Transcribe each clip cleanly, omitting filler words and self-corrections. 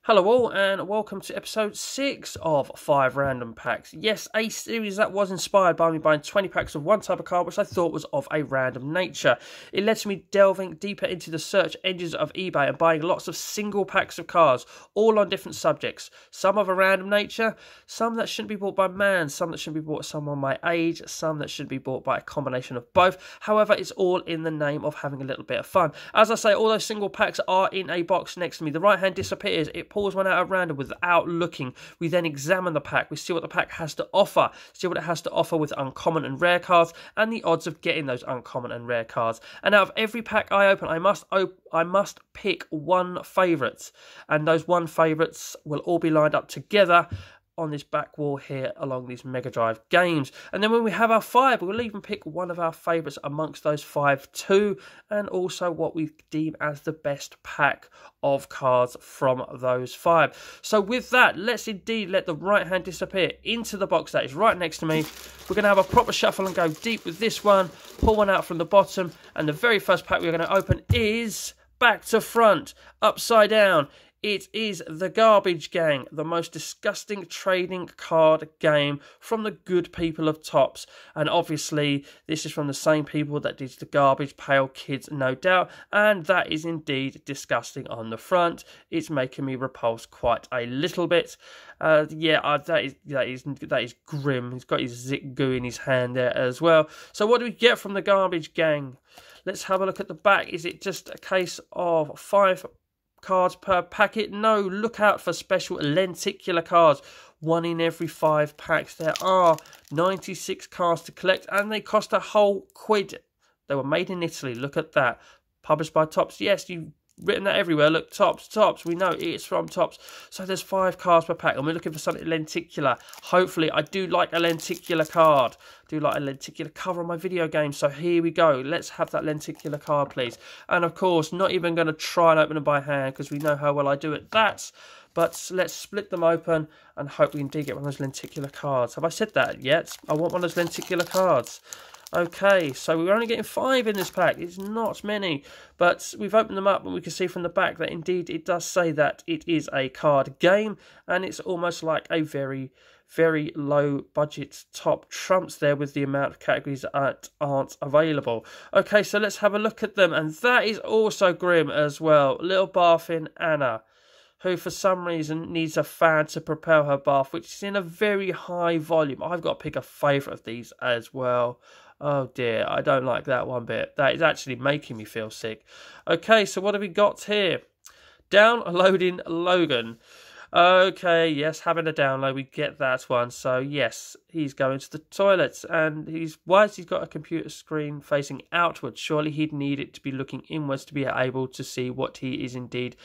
Hello all and welcome to episode 6 of 5 Random Packs. Yes, a series that was inspired by me buying 20 packs of one type of card which I thought was of a random nature. It led to me delving deeper into the search engines of eBay and buying lots of single packs of cards, all on different subjects. Some of a random nature, some that shouldn't be bought by man, some that shouldn't be bought by someone my age, some that should be bought by a combination of both. However, it's all in the name of having a little bit of fun. As I say, all those single packs are in a box next to me. The right hand disappears, it pulls one out at random without looking. We then examine the pack. We see what the pack has to offer. See what it has to offer with uncommon and rare cards and the odds of getting those uncommon and rare cards. And out of every pack I open, I must pick one favourite. And those one favourites will all be lined up together on this back wall here along these Mega Drive games. And then when we have our 5, we'll even pick one of our favourites amongst those 5 too, and also what we deem as the best pack of cards from those 5. So with that, let's indeed let the right hand disappear into the box that is right next to me. We're going to have a proper shuffle and go deep with this one, pull one out from the bottom, and the very first pack we're going to open is back to front, upside down. It is the Garbage Gang, the most disgusting trading card game from the good people of Topps. And obviously, this is from the same people that did the Garbage Pail Kids, no doubt. And that is indeed disgusting on the front. It's making me repulse quite a little bit. That is grim. He's got his Zit Goo in his hand there as well. So what do we get from the Garbage Gang? Let's have a look at the back. Is it just a case of 5 cards per packet? No, look out for special lenticular cards. 1 in every 5 packs. There are 96 cards to collect and they cost a whole quid. They were made in Italy. Look at that. Published by Topps. Yes, you've written that everywhere. Look, Topps. We know it's from Topps. So there's 5 cards per pack and we're looking for something lenticular. Hopefully, I do like a lenticular card. I do like a lenticular cover on my video game. So here we go. Let's have that lenticular card, please. And of course, not even going to try and open them by hand because we know how well I do at that. But let's split them open and hope we indeed get one of those lenticular cards. Have I said that yet? I want one of those lenticular cards. Okay, so we're only getting 5 in this pack. It's not many, but we've opened them up and we can see from the back that indeed it does say that it is a card game and it's almost like a very, very low budget top trumps there with the amount of categories that aren't available. Okay, so let's have a look at them, and that is also grim as well. Little Barfin Anna, who for some reason needs a fan to propel her bath, which is in a very high volume. I've got to pick a favourite of these as well. Oh dear, I don't like that one bit. That is actually making me feel sick. Okay, so what have we got here? Downloading Logan. Okay, yes, having a download, we get that one. So yes, he's going to the toilet, and why has he got a computer screen facing outwards? Surely he'd need it to be looking inwards to be able to see what he is indeed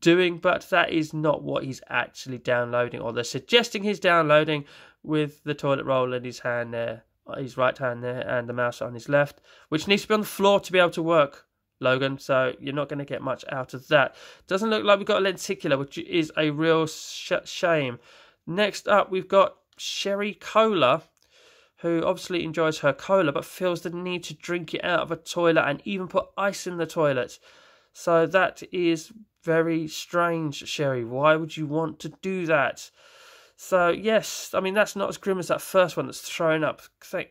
doing, but that is not what he's actually downloading, or they're suggesting he's downloading with the toilet roll in his hand there, his right hand there, and the mouse on his left, which needs to be on the floor to be able to work, Logan, so you're not going to get much out of that. Doesn't look like we've got a lenticular, which is a real shame. Next up, we've got Sherry Cola, who obviously enjoys her cola, but feels the need to drink it out of a toilet and even put ice in the toilet. So that is very strange, Sherry. Why would you want to do that? So, yes, I mean, that's not as grim as that first one that's thrown up.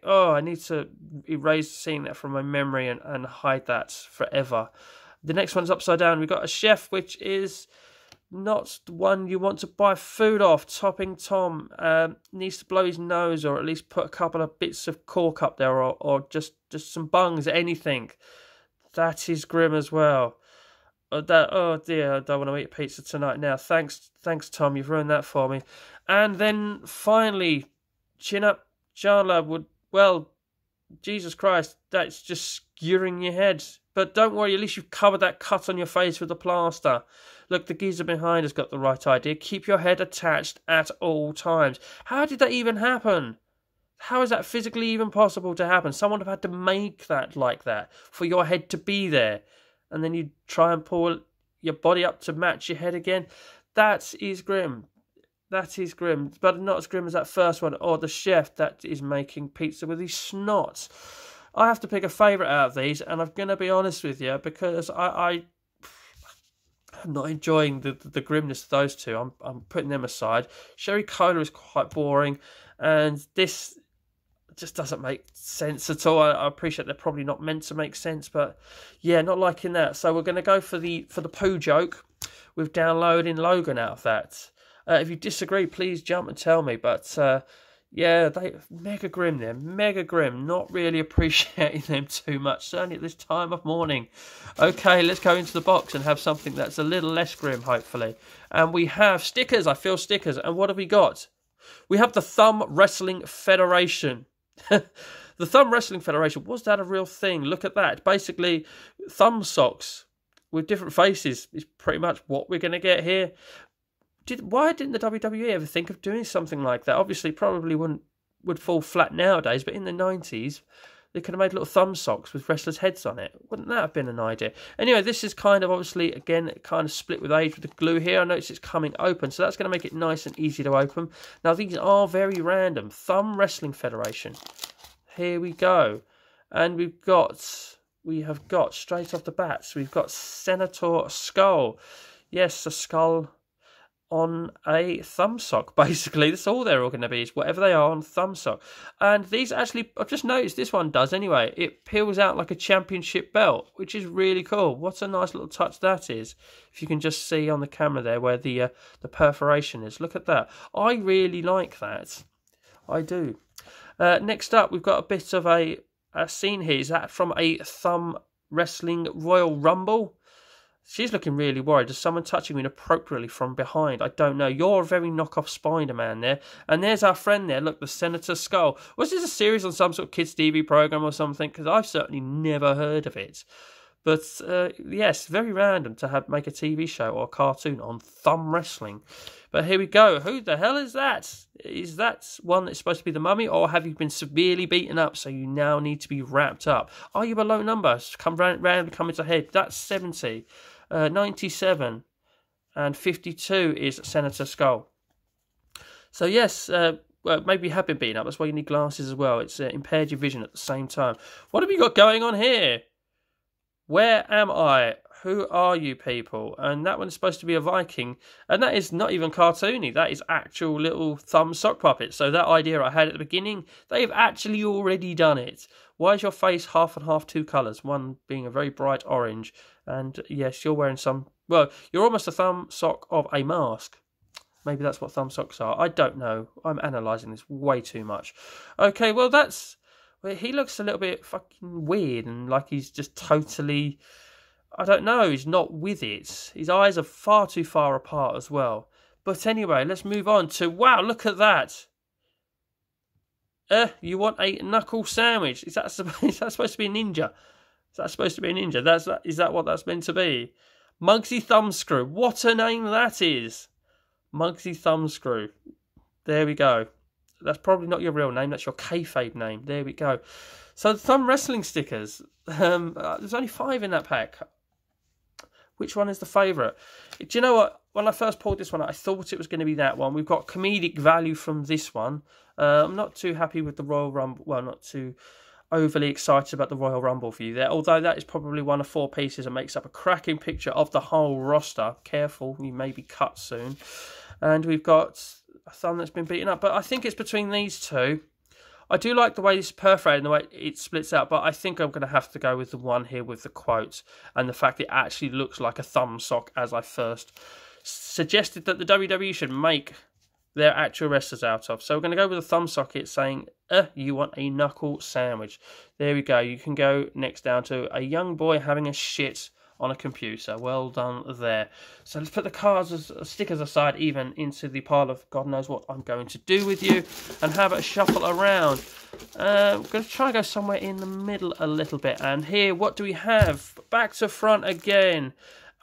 I need to erase seeing that from my memory and hide that forever. The next one's upside down. We've got a chef, which is not the one you want to buy food off. Topping Tom needs to blow his nose, or at least put a couple of bits of cork up there, or just some bungs, anything. That is grim as well. Oh dear, I don't want to eat pizza tonight now. Thanks, Tom, you've ruined that for me. And then finally, Chin Up Jarla would, well, Jesus Christ, that's just skewering your head. But don't worry, at least you've covered that cut on your face with the plaster. Look, the geezer behind has got the right idea. Keep your head attached at all times. How did that even happen? How is that physically even possible to happen? Someone would have had to make that like that for your head to be there. And then you try and pull your body up to match your head again. That is grim. That is grim. But not as grim as that first one, or the chef that is making pizza with his snot. I have to pick a favourite out of these, and I'm going to be honest with you, because I'm not enjoying the grimness of those two. I'm putting them aside. Sherry Cola is quite boring, and this just doesn't make sense at all. I appreciate they're probably not meant to make sense, but yeah, not liking that. So we're going to go for the poo joke with downloading Logan out of that. If you disagree, please jump and tell me. But yeah, they mega grim. They're mega grim. Not really appreciating them too much, certainly at this time of morning. Okay, let's go into the box and have something that's a little less grim, hopefully. And we have stickers. I feel stickers. And what have we got? We have the Thumb Wrestling Federation. The Thumb Wrestling Federation, was that a real thing? Look at that. Basically, thumb socks with different faces is pretty much what we're going to get here. Why didn't the WWE ever think of doing something like that? Obviously, probably would fall flat nowadays, but in the 90s, they could have made little thumb socks with wrestlers' heads on it. Wouldn't that have been an idea? Anyway, this is kind of, obviously, again, kind of split with age with the glue here. I notice it's coming open, so that's going to make it nice and easy to open. Now, these are very random. Thumb Wrestling Federation. Here we go. And we have got, straight off the bats, we've got Senator Skull. Yes, a skull on a thumb sock, basically. That's all they're all going to be, is whatever they are on thumb sock. And these actually, I've just noticed this one does anyway. It peels out like a championship belt, which is really cool. What a nice little touch that is. If you can just see on the camera there where the perforation is. Look at that. I really like that. I do. Next up, we've got a bit of a scene here. Is that from a Thumb Wrestling Royal Rumble? She's looking really worried. Is someone touching me inappropriately from behind? I don't know. You're a very knockoff Spider-Man there. And there's our friend there. Look, the Senator Skull. Was this a series on some sort of kids' TV program or something? Because I've certainly never heard of it. But yes, very random to make a TV show or a cartoon on thumb wrestling. But here we go. Who the hell is that? Is that one that's supposed to be the Mummy, or have you been severely beaten up so you now need to be wrapped up? Are you a low number? Randomly coming to head. That's 70. 97 and 52 is Senator Skull. So yes, well, maybe you have been beaten up. That's why you need glasses as well. It's impaired your vision at the same time. What have you got going on here? Where am I? Who are you people? And that one's supposed to be a Viking. And that is not even cartoony. That is actual little thumb sock puppet. So that idea I had at the beginning, they've actually already done it. Why is your face half and half two colours? One being a very bright orange. And yes, you're wearing some... Well, you're almost a thumb sock of a mask. Maybe that's what thumb socks are. I don't know. I'm analysing this way too much. Okay, well, that's... Well, he looks a little bit fucking weird and like he's just totally... I don't know, he's not with it. His eyes are far too far apart as well. But anyway, let's move on to... Wow, look at that. You want a knuckle sandwich? Is that supposed to be a ninja? Is that supposed to be a ninja? Is that what that's meant to be? Muggsy Thumbscrew. What a name that is. Muggsy Thumbscrew. There we go. That's probably not your real name. That's your kayfabe name. There we go. So the thumb wrestling stickers. There's only 5 in that pack. Which one is the favourite? Do you know what? When I first pulled this one out, I thought it was going to be that one. We've got comedic value from this one. I'm not too happy with the Royal Rumble. Well, not too overly excited about the Royal Rumble view there. Although that is probably one of 4 pieces and makes up a cracking picture of the whole roster. Careful, you may be cut soon. And we've got a thumb that's been beaten up. But I think it's between these two. I do like the way this is perforated and the way it splits out, but I think I'm going to have to go with the one here with the quotes and the fact it actually looks like a thumb sock, as I first suggested that the WWE should make their actual wrestlers out of. So we're going to go with a thumb socket saying, you want a knuckle sandwich. There we go. You can go next down to a young boy having a shit on a computer. Well done there. So let's put the cards as stickers aside, even into the pile of God knows what I'm going to do with you, and have a shuffle around. I'm going to try and go somewhere in the middle a little bit. And here, what do we have? Back to front again.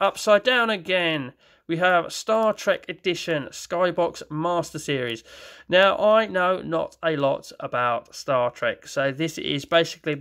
Upside down again. We have Star Trek Edition Skybox Master Series. Now, I know not a lot about Star Trek, so this is basically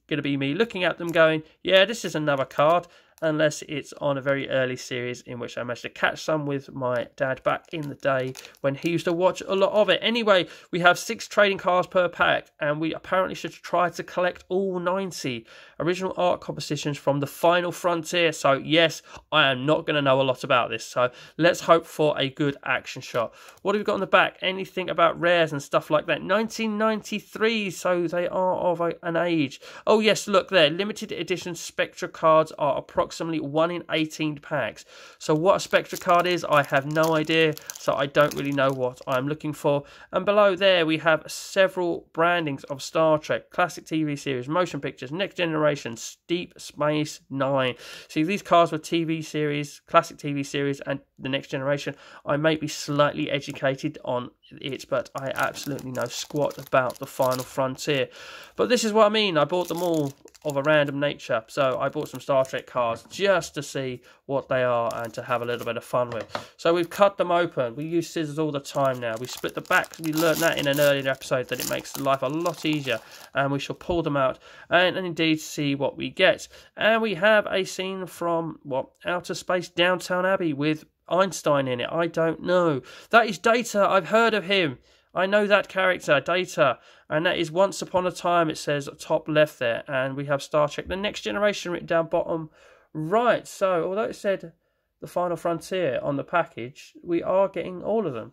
going to be me looking at them going, yeah, this is another card. unless it's on a very early series in which I managed to catch some with my dad back in the day when he used to watch a lot of it. Anyway, we have 6 trading cards per pack, and we apparently should try to collect all 90 original art compositions from the Final Frontier. So yes, I am not going to know a lot about this, so let's hope for a good action shot. What have we got on the back? Anything about rares and stuff like that? 1993, so they are of an age. Oh yes, look there, limited edition Spectra cards are approximately 1 in 18 packs. So what a Spectra card is, I have no idea, so I don't really know what I'm looking for. And below there we have several brandings of Star Trek, classic TV series, motion pictures, Next Generation, Deep Space Nine. See, these cards were TV series, classic TV series, and the Next Generation. I may be slightly educated on it, but I absolutely know squat about the Final Frontier. But this is what I mean, I bought them all of a random nature. So I bought some Star Trek cards just to see what they are and to have a little bit of fun with. So we've cut them open. We use scissors all the time now. We split the back. We learned that in an earlier episode, that it makes life a lot easier. And we shall pull them out and indeed see what we get. And we have a scene from, what, Outer Space Downtown Abbey with Einstein in it. I don't know. That is Data. I've heard of him. I know that character, Data, and that is Once Upon a Time, it says top left there, and we have Star Trek The Next Generation written down bottom right. So, although it said The Final Frontier on the package, we are getting all of them.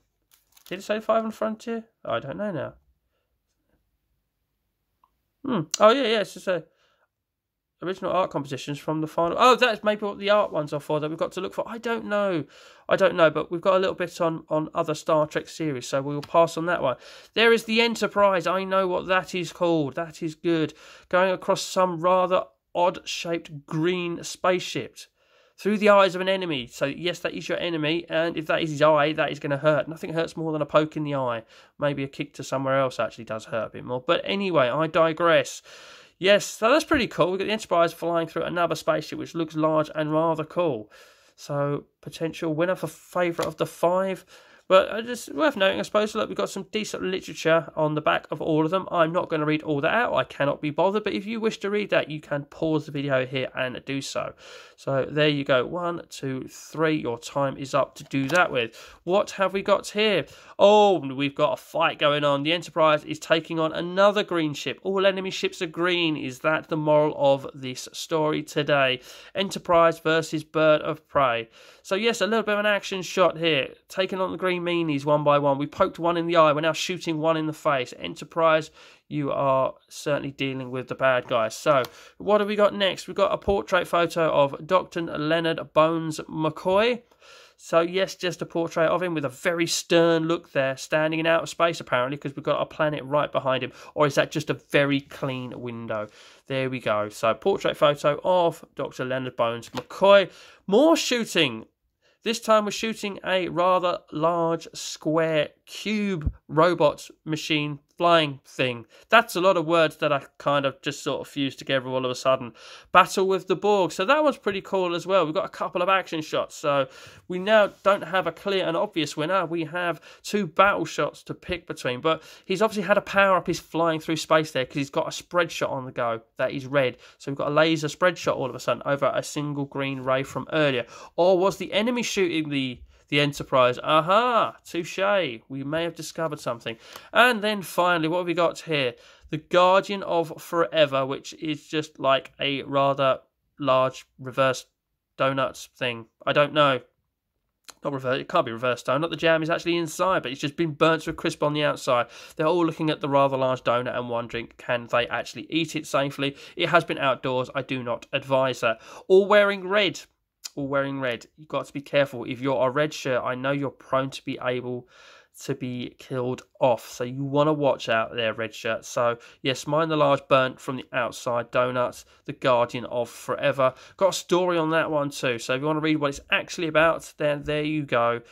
Did it say Final Frontier? I don't know now. Oh, yeah, it's just a original art compositions from the final. Oh, that's maybe what the art ones are for that we've got to look for. I don't know, but we've got a little bit on other Star Trek series, so we will pass on that one. There is the Enterprise. I know what that is called. That is good. Going across some rather odd-shaped green spaceship through the eyes of an enemy. So yes, that is your enemy, and if that is his eye, that is going to hurt. Nothing hurts more than a poke in the eye. Maybe a kick to somewhere else actually does hurt a bit more. But anyway, I digress. Yes, so that's pretty cool. We've got the Enterprise flying through another spaceship, which looks large and rather cool. So, potential winner for favourite of the 5. But just worth noting, I suppose, look, we've got some decent literature on the back of all of them. I'm not going to read all that out. I cannot be bothered. But if you wish to read that, you can pause the video here and do so. So there you go. 1, 2, 3. Your time is up to do that with. What have we got here? Oh, we've got a fight going on. The Enterprise is taking on another green ship. All enemy ships are green. Is that the moral of this story today? Enterprise versus Bird of Prey. So yes, a little bit of an action shot here. Taking on the green meanies one by one. We poked one in the eye. We're now shooting one in the face. Enterprise, you are certainly dealing with the bad guys. So what have we got next? We've got a portrait photo of Dr. Leonard Bones McCoy. So yes, just a portrait of him with a very stern look there, standing in outer space apparently, because we've got a planet right behind him. Or is that just a very clean window? There we go. So portrait photo of Dr. Leonard Bones McCoy. More shooting. This time we're shooting a rather large square cube robot machine flying thing. That's a lot of words that I kind of just sort of fused together all of a sudden. Battle with the Borg. So that one's pretty cool as well. We've got a couple of action shots. So we now don't have a clear and obvious winner. We have 2 battle shots to pick between. But he's obviously had a power up his flying through space there, because he's got a spread shot on the go that is red. So we've got a laser spread shot all of a sudden over a single green ray from earlier. Or was the enemy shooting the Enterprise? Aha! Touche! We may have discovered something. And then finally, what have we got here? The Guardian of Forever, which is just like a rather large reverse donuts thing. I don't know. Not reverse. It can't be reverse donut. The jam is actually inside, but it's just been burnt to a crisp on the outside. They're all looking at the rather large donut and wondering, can they actually eat it safely? It has been outdoors. I do not advise that. All wearing red. All wearing red. You've got to be careful. If you're a red shirt, I know you're prone to be able to be killed off. So you want to watch out there, red shirt. So yes, mind the large burnt from the outside donuts. The Guardian of Forever. Got a story on that one too. So if you want to read what it's actually about, then there you go.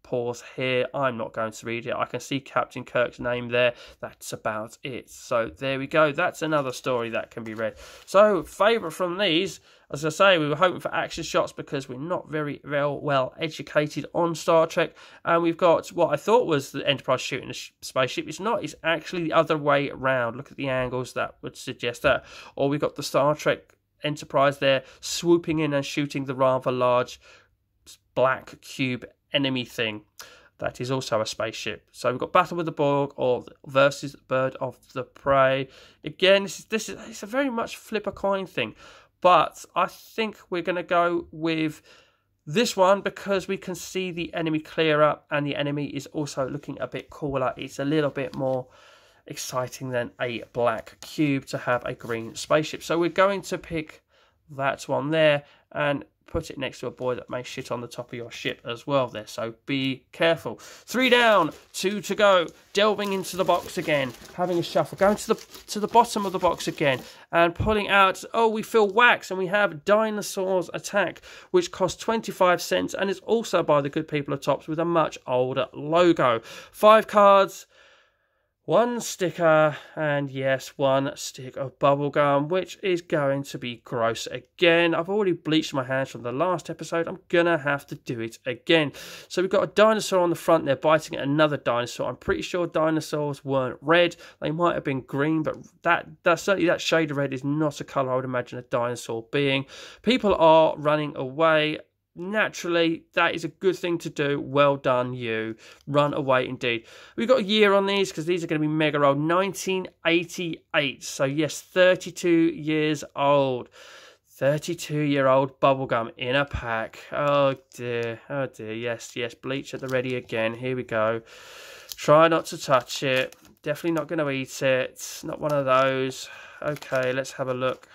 Pause here. I'm not going to read it. I can see Captain Kirk's name there. That's about it. So there we go. That's another story that can be read. So favourite from these, as I say, we were hoping for action shots because we're not very well educated on Star Trek. And we've got what I thought was the Enterprise shooting a spaceship. It's not. It's actually the other way around. Look at the angles that would suggest that. Or we've got the Star Trek Enterprise there, swooping in and shooting the rather large black cube enemy thing. That is also a spaceship. So we've got Battle with the Borg or versus Bird of the Prey. Again, it's a very much flip a coin thing. But I think we're going to go with this one because we can see the enemy clearer and the enemy is also looking a bit cooler. It's a little bit more exciting than a black cube to have a green spaceship. So we're going to pick that one there and put it next to a boy that may shit on the top of your ship as well there, so be careful. 3 down, 2 to go, delving into the box again, having a shuffle, going to the bottom of the box again, and pulling out, oh, we feel wax, and we have Dinosaurs Attack, which costs 25 cents, and is also by the good people of Topps with a much older logo. 5 cards, 1 sticker, and yes, 1 stick of bubblegum, which is going to be gross again. I've already bleached my hands from the last episode. I'm going to have to do it again. So we've got a dinosaur on the front there biting at another dinosaur. I'm pretty sure dinosaurs weren't red. They might have been green, but certainly that shade of red is not a colour I would imagine a dinosaur being. People are running away. Naturally, that is a good thing to do. Well done, you. Run away indeed. We've got a year on these because these are going to be mega old. 1988. So yes, 32 years old. 32-year-old bubblegum in a pack. Oh dear. Oh dear. Yes, yes. Bleach at the ready again. Here we go. Try not to touch it. Definitely not going to eat it. Not one of those. Okay, let's have a look.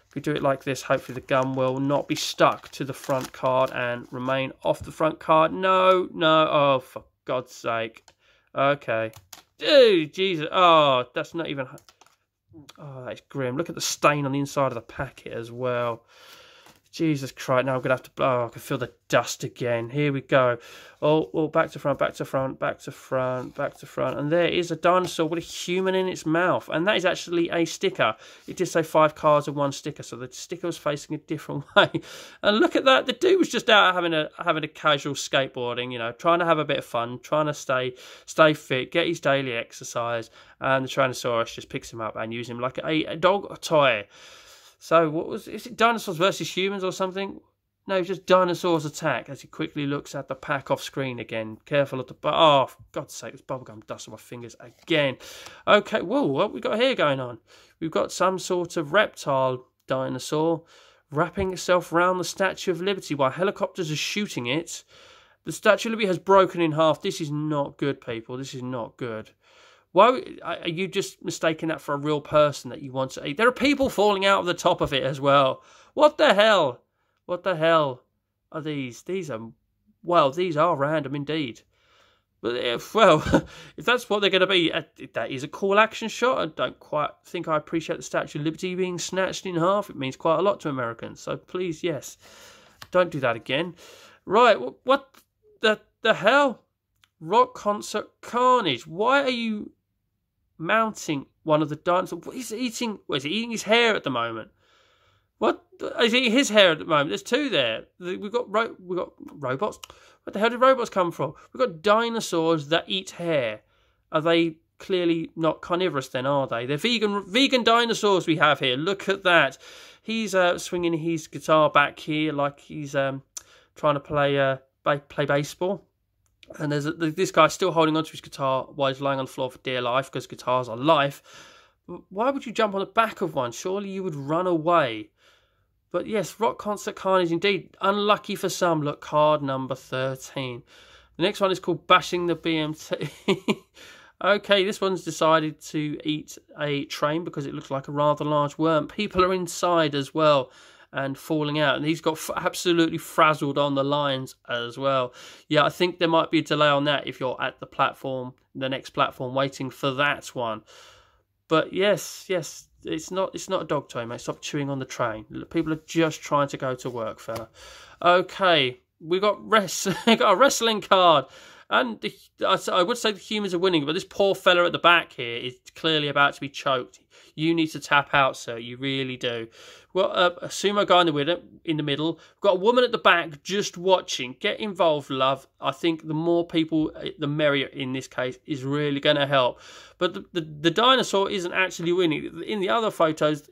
If we do it like this, hopefully the gum will not be stuck to the front card and remain off the front card. No, no. Oh, for God's sake. Okay. Dude, Jesus. Oh, that's not even... Oh, that's grim. Look at the stain on the inside of the packet as well. Jesus Christ. Now I'm going to have to... Oh, I can feel the dust again. Here we go. Oh, back to front, back to front, back to front, back to front. And there is a dinosaur with a human in its mouth. And that is actually a sticker. It did say 5 cards and 1 sticker. So the sticker was facing a different way. And look at that. The dude was just out having a casual skateboarding, you know, trying to have a bit of fun, trying to stay fit, get his daily exercise. And the Tyrannosaurus just picks him up and uses him like a dog toy. So is it Dinosaurs versus Humans or something? No, it's just Dinosaurs Attack as he quickly looks at the pack off screen again. Careful of the... Oh, for God's sake, there's bubblegum dust on my fingers again. Okay, whoa, what have we got here going on? We've got some sort of reptile dinosaur wrapping itself around the Statue of Liberty while helicopters are shooting it. The Statue of Liberty has broken in half. This is not good, people. This is not good. Why are you just mistaking that for a real person that you want to eat? There are people falling out of the top of it as well. What the hell? What the hell are these? These are random indeed. But if that's what they're going to be, that is a cool action shot. I don't quite think I appreciate the Statue of Liberty being snatched in half. It means quite a lot to Americans. So please, yes, don't do that again. Right, what the hell? Rock concert carnage. Why are you mounting one of the dinosaurs? Is he eating his hair at the moment? What is he eating his hair at the moment? There's 2 there. We've got robots. What the hell did robots come from? We've got dinosaurs that eat hair. Are they clearly not carnivorous then? Are they? They're vegan dinosaurs we have here. Look at that. He's swinging his guitar back here like he's trying to play baseball. And there's this guy still holding onto his guitar while he's lying on the floor for dear life because guitars are life. Why would you jump on the back of one? Surely you would run away. But yes, rock concert carnage indeed. Unlucky for some. Look, card number 13. The next one is called Bashing the BMT. Okay, this one's decided to eat a train because it looks like a rather large worm. People are inside as well and falling out, and he's got absolutely frazzled on the lines as well. Yeah, I think there might be a delay on that if you're at the platform, the next platform, waiting for that one. But yes, it's not a dog toy, mate. Stop chewing on the train. People are just trying to go to work, fella. Okay, we got a wrestling card. And I would say the humans are winning, but this poor fella at the back here is clearly about to be choked. You need to tap out, sir. You really do. We've got a sumo guy in the middle. We've got a woman at the back just watching. Get involved, love. I think the more people, the merrier in this case, is really going to help. But the dinosaur isn't actually winning. In the other photos,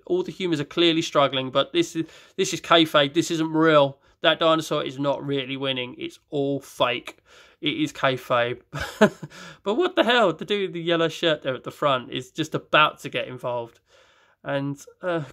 all the humans are clearly struggling, but this is kayfabe. This isn't real. That dinosaur is not really winning. It's all fake. It is kayfabe. But what the hell? The dude with the yellow shirt there at the front is just about to get involved. And I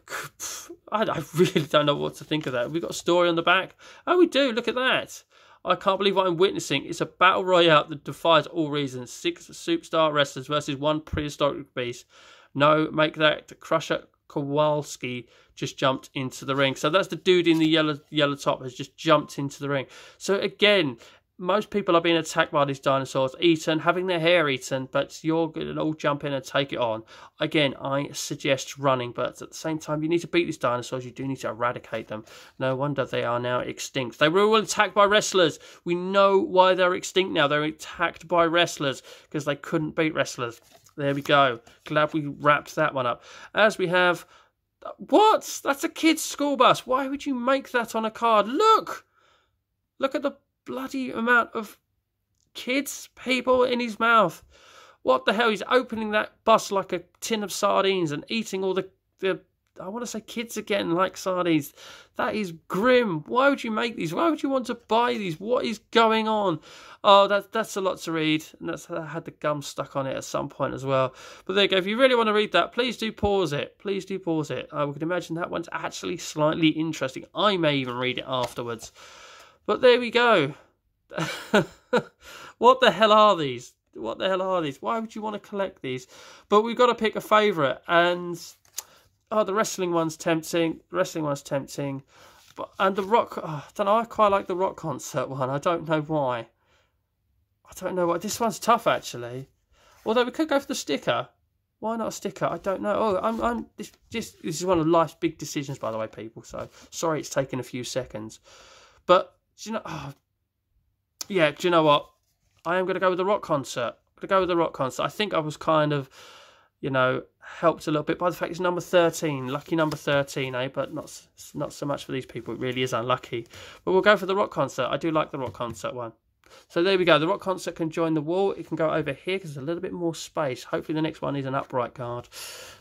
really don't know what to think of that. We've got a story on the back. Oh, we do. Look at that. I can't believe what I'm witnessing. It's a battle royale that defies all reasons. 6 superstar wrestlers versus 1 prehistoric beast. No, make that Crusher Kowalski just jumped into the ring. So that's the dude in the yellow top has just jumped into the ring. So again, most people are being attacked by these dinosaurs, eaten, having their hair eaten, but you're going to all jump in and take it on. Again, I suggest running, but at the same time, you need to beat these dinosaurs. You do need to eradicate them. No wonder they are now extinct. They were all attacked by wrestlers. We know why they're extinct now. They're attacked by wrestlers because they couldn't beat wrestlers. There we go. Glad we wrapped that one up. As we have... What? That's a kid's school bus. Why would you make that on a card? Look! Look at the bloody amount of people in his mouth. What the hell? He's opening that bus like a tin of sardines and eating all the I want to say kids again like sardines. That is grim. Why would you make these? Why would you want to buy these? What is going on? Oh, that's a lot to read. And I had the gum stuck on it at some point as well. But there you go. If you really want to read that, please do pause it. Please do pause it. I would imagine that one's actually slightly interesting. I may even read it afterwards. But there we go. What the hell are these? What the hell are these? Why would you want to collect these? But we've got to pick a favourite. And, the wrestling one's tempting. And the rock... I don't know. I quite like the rock concert one. I don't know why. This one's tough, actually. Although we could go for the sticker. Why not a sticker? I don't know. This is one of life's big decisions, by the way, people. So, sorry it's taken a few seconds. But... do you know what? I am going to go with the rock concert. I think I was kind of, helped a little bit by the fact it's number 13. Lucky number 13, eh? But not so much for these people. It really is unlucky. But we'll go for the rock concert. I do like the rock concert one. So there we go. The rock concert can join the wall. It can go over here because there's a little bit more space. Hopefully the next one is an upright card.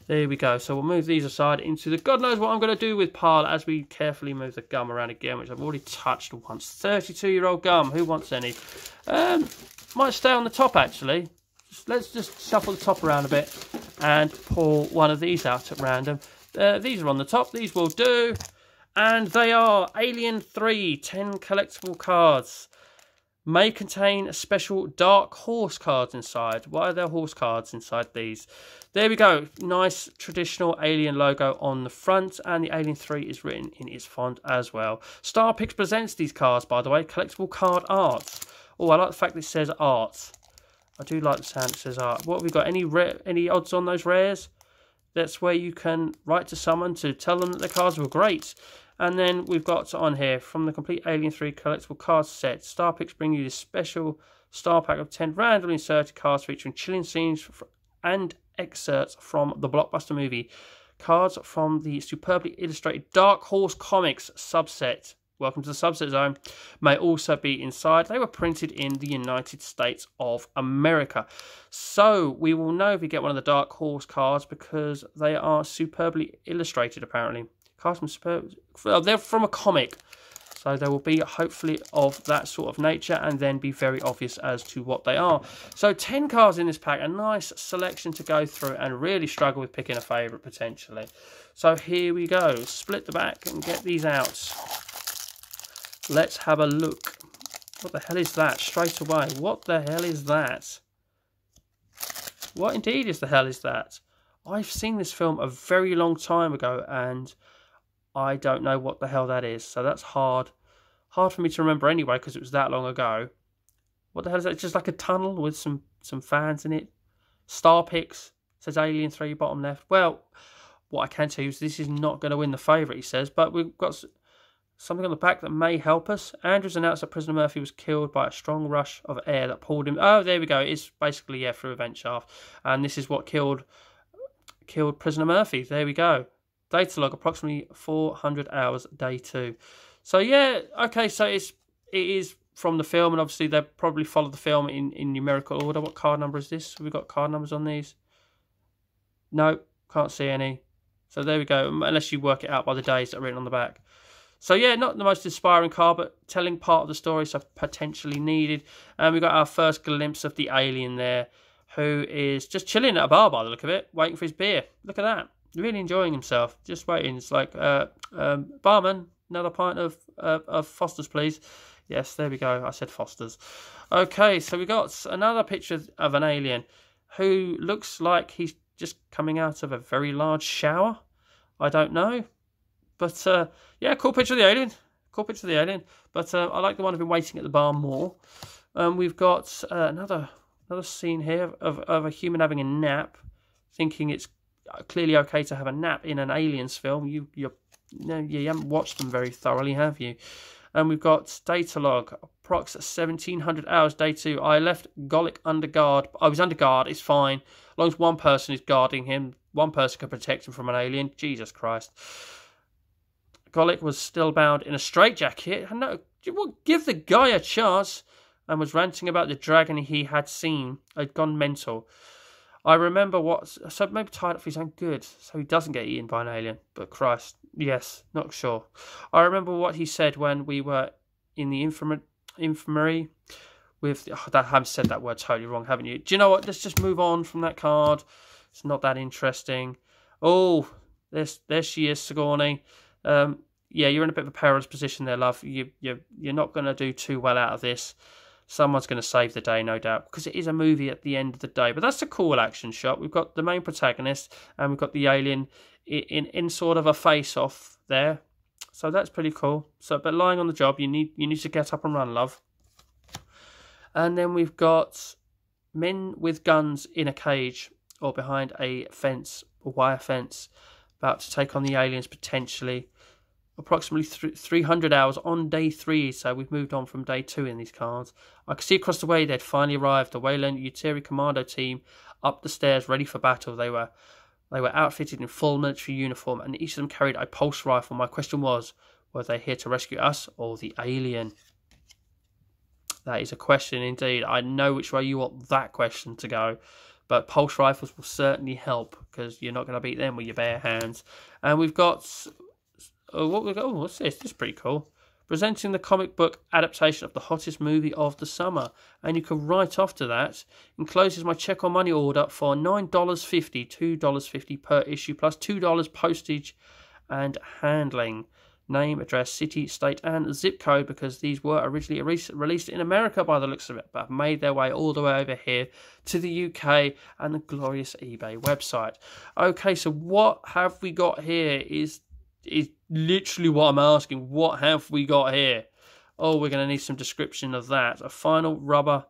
There we go. So we'll move these aside into the... God knows what I'm going to do with pile as we carefully move the gum around again, which I've already touched once. 32-year-old gum. Who wants any? Might stay on the top, actually. Let's just shuffle the top around a bit and pull one of these out at random. These are on the top. These will do. And they are Alien 3, 10 collectible cards. May contain special Dark Horse cards inside. Why are there horse cards inside these? There we go. Nice traditional Alien logo on the front. And the Alien 3 is written in its font as well. Star Picks presents these cards, by the way. Collectible card art. Oh, I like the fact that it says art. I do like the sound it says art. What have we got? Any odds on those rares? That's where you can write to someone to tell them that the cards were great. And then we've got on here, from the complete Alien 3 collectible card set, Star Picks bring you this special star pack of 10 randomly inserted cards featuring chilling scenes and excerpts from the blockbuster movie. Cards from the superbly illustrated Dark Horse Comics subset. Welcome to the subset zone. May also be inside. They were printed in the United States of America. So we will know if we get one of the Dark Horse cards because they are superbly illustrated, apparently. They're from a comic, so they will be hopefully of that sort of nature and then be very obvious as to what they are. So 10 cards in this pack, a nice selection to go through and really struggle with picking a favourite potentially. So here we go, split the back and get these out. Let's have a look. What the hell is that? Straight away, what the hell is that? What indeed is the hell is that? I've seen this film a very long time ago and I don't know what the hell that is. So that's hard for me to remember anyway because it was that long ago. What the hell is that? It's just like a tunnel with some fans in it. Star Picks. Says Alien 3 bottom left. Well, what I can tell you is this is not going to win the favourite, he says. But we've got something on the back that may help us. Andrews announced that Prisoner Murphy was killed by a strong rush of air that pulled him... Oh, there we go. It's basically, through a vent shaft. And this is what killed Prisoner Murphy. There we go. Data log, approximately 400 hours, day 2. So, okay, so it is from the film, and obviously they probably followed the film in numerical order. What card number is this? Have we got card numbers on these? No, can't see any. So there we go, unless you work it out by the days that are written on the back. So yeah, not the most inspiring card, but telling part of the story, so potentially needed. And we got our first glimpse of the alien there, who is just chilling at a bar by the look of it, waiting for his beer. Look at that. Really enjoying himself. Just waiting. It's like, barman, another pint of Foster's, please. Yes, there we go. I said Foster's. Okay, so we got another picture of an alien who looks like he's just coming out of a very large shower. I don't know. But, yeah, cool picture of the alien. Cool picture of the alien. But I like the one I've been waiting at the bar more. We've got another scene here of a human having a nap, thinking it's clearly okay to have a nap in an Aliens film. You haven't watched them very thoroughly, have you? And we've got data log, approx 1,700 hours, day 2. I left Golic under guard. I was under guard, it's fine. As long as one person is guarding him, one person can protect him from an alien. Jesus Christ. Golic was still bound in a straitjacket. No, give the guy a chance. And was ranting about the dragon he had seen. Had gone mental. I remember so maybe tied up for his own good, so he doesn't get eaten by an alien. But Christ, yes, not sure. I remember what he said when we were in the infirmary with... I haven't said that word totally wrong, haven't you? Do you know what? Let's just move on from that card. It's not that interesting. Oh, there she is, Sigourney. Yeah, you're in a bit of a perilous position there, love. You're not going to do too well out of this. Someone's going to save the day, no doubt, because it is a movie at the end of the day. But that's a cool action shot. We've got the main protagonist, and we've got the alien in sort of a face-off there. So that's pretty cool. But lying on the job, you need to get up and run, love. And then we've got men with guns in a cage or behind a fence, a wire fence, about to take on the aliens potentially. Approximately 300 hours on day 3, so we've moved on from day 2 in these cards. I could see across the way they'd finally arrived, the Wayland Uteri Commando team up the stairs ready for battle. They were outfitted in full military uniform, and each of them carried a pulse rifle. My question was, were they here to rescue us or the alien? That is a question indeed. I know which way you want that question to go, but pulse rifles will certainly help, because you're not going to beat them with your bare hands. And we've got... what's this? This is pretty cool. Presenting the comic book adaptation of the hottest movie of the summer. And you can write off to that. Encloses my check or money order for $9.50, $2.50 per issue, plus $2 postage and handling. Name, address, city, state, and zip code, because these were originally released in America by the looks of it, but have made their way all the way over here to the UK and the glorious eBay website. Okay, so what have we got here is literally what I'm asking. What have we got here? Oh, we're going to need some description of that. A final rubber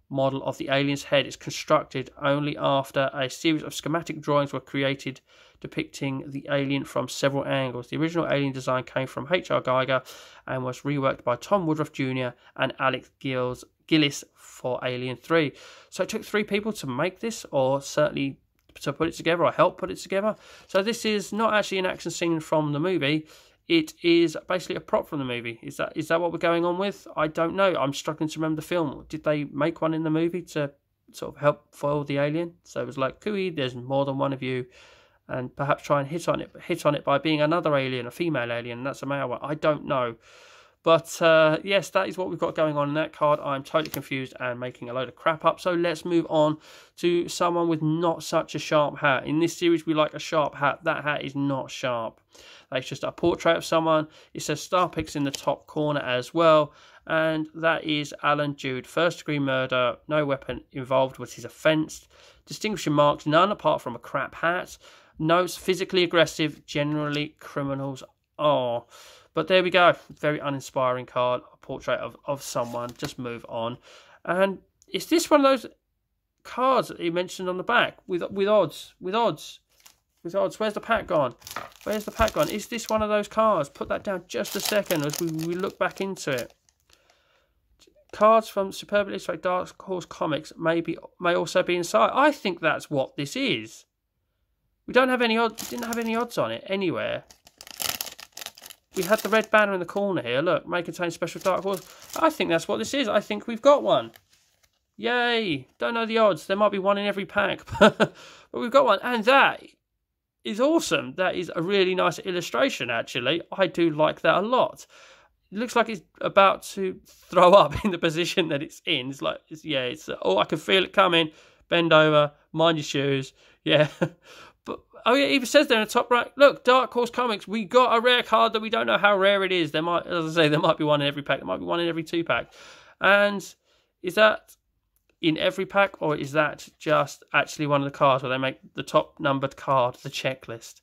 model of the alien's head is constructed only after a series of schematic drawings were created depicting the alien from several angles. The original alien design came from H.R. Geiger and was reworked by Tom Woodruff Jr. and Alex Gillis for Alien 3. So it took 3 people to make this, or certainly to put it together, or help put it together. So this is not actually an action scene from the movie. It is basically a prop from the movie. Is that what we're going on with? I don't know. I'm struggling to remember the film. Did they make one in the movie to sort of help foil the alien? So it was like, cooey, there's more than one of you, and perhaps try and hit on it by being another alien, a female alien, and that's a male one. I don't know. But yes, that is what we've got going on in that card. I'm totally confused and making a load of crap up. So let's move on to someone with not such a sharp hat. In this series, we like a sharp hat. That hat is not sharp. That's just a portrait of someone. It says Star Picks in the top corner as well. And that is Alan Jude. First degree murder, no weapon involved was his offence. Distinguishing marks, none apart from a crap hat. Notes, physically aggressive, generally criminals are. But there we go. Very uninspiring card. A portrait of someone. Just move on. And is this one of those cards that he mentioned on the back with odds? With odds. Where's the pack gone? Where's the pack gone? Is this one of those cards? Put that down just a second as we look back into it. Cards from Superbly Illustrated Dark Horse Comics may also be inside. I think that's what this is. We don't have any odds. Didn't have any odds on it anywhere. We had the red banner in the corner here. Look, may contain special Dark Horse. I think that's what this is. I think we've got one. Yay! Don't know the odds. There might be one in every pack, but we've got one, and that is awesome. That is a really nice illustration, actually. I do like that a lot. It looks like it's about to throw up in the position that it's in. It's like, I can feel it coming. Bend over, mind your shoes. Yeah. But it even says there in the top right, look, Dark Horse Comics, we got a rare card that we don't know how rare it is. There might, as I say, there might be one in every pack. There might be one in every 2 pack. And is that in every pack, or is that just actually one of the cards where they make the top numbered card the checklist?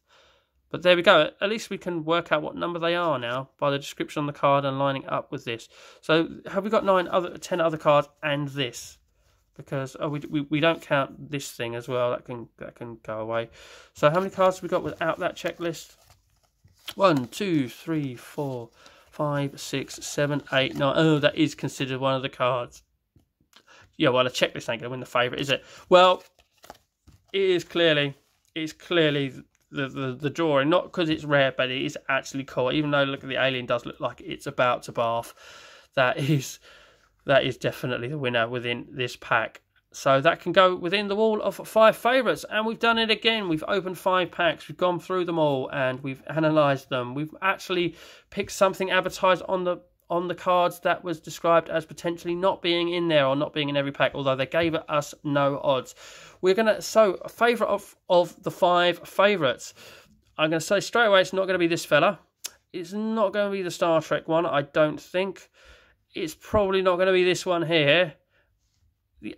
But there we go. At least we can work out what number they are now by the description on the card and lining up with this. So have we got 10 other cards and this? Because we don't count this thing as well. That can go away. So how many cards have we got without that checklist? 1, 2, 3, 4, 5, 6, 7, 8, 9. Oh, that is considered one of the cards. Yeah, well, a checklist ain't gonna win the favourite, is it? Well, it's clearly the drawing, not because it's rare, but it is actually cool. Even though look at the alien does look like it's about to barf, that is definitely the winner within this pack. So that can go within the wall of 5 favourites, and we've done it again. We've opened 5 packs, we've gone through them all, and we've analysed them. We've actually picked something advertised on the cards that was described as potentially not being in there or not being in every pack, although they gave us no odds. We're going to, so a favourite of the 5 favourites, I'm going to say straight away it's not going to be this fella. It's not going to be the Star Trek one, I don't think. It's probably not going to be this one here.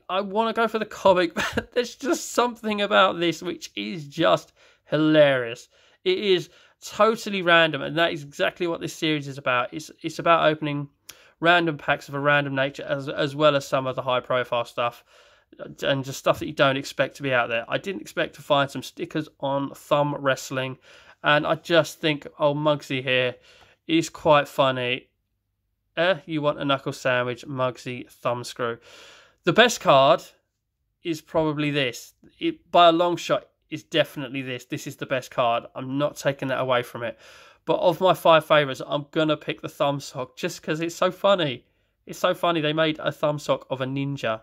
I want to go for the comic, but there's just something about this which is just hilarious. It is totally random, and that is exactly what this series is about. It's about opening random packs of a random nature, as well as some of the high profile stuff and just stuff that you don't expect to be out there. I didn't expect to find some stickers on Thumb Wrestling, and I just think Muggsy here is quite funny. You want a knuckle sandwich, Muggsy Thumbscrew. The best card is probably this. By a long shot, is definitely this. This is the best card. I'm not taking that away from it. But of my 5 favourites, I'm going to pick the thumb sock just because it's so funny. It's so funny. They made a thumb sock of a ninja.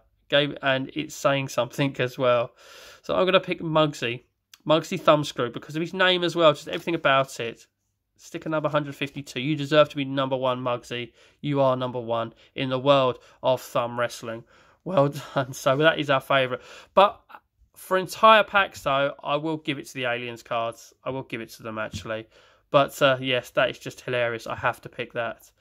And it's saying something as well. So I'm going to pick Muggsy Thumbscrew because of his name as well. Just everything about it. Sticker number 152. You deserve to be number 1, Muggsy. You are number 1 in the world of thumb wrestling. Well done. So that is our favourite. But for entire packs, though, I will give it to the aliens cards. I will give it to them, actually. But yes, that is just hilarious. I have to pick that.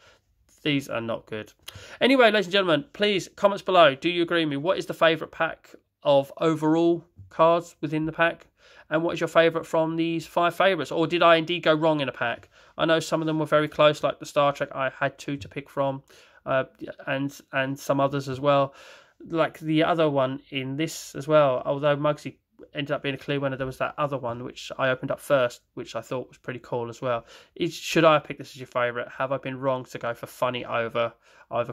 These are not good. Anyway, ladies and gentlemen, please, comments below. Do you agree with me? What is the favourite pack of overall cards within the pack? And what is your favourite from these 5 favourites? Or did I indeed go wrong in a pack? I know some of them were very close, like the Star Trek. I had 2 to pick from, and some others as well. Like the other one in this as well, although Muggsy ended up being a clear winner, there was that other one which I opened up first, which I thought was pretty cool as well. Should I pick this as your favourite? Have I been wrong to go for funny over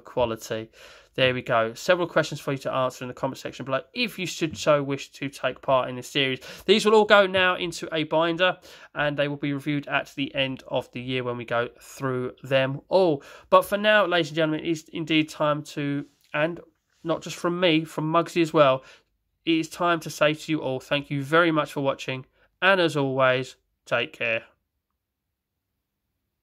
quality? There we go. Several questions for you to answer in the comment section below if you should so wish to take part in this series. These will all go now into a binder, and they will be reviewed at the end of the year when we go through them all. But for now, ladies and gentlemen, it is indeed time to, and not just from me, from Muggsy as well, it is time to say to you all, thank you very much for watching, and as always, take care.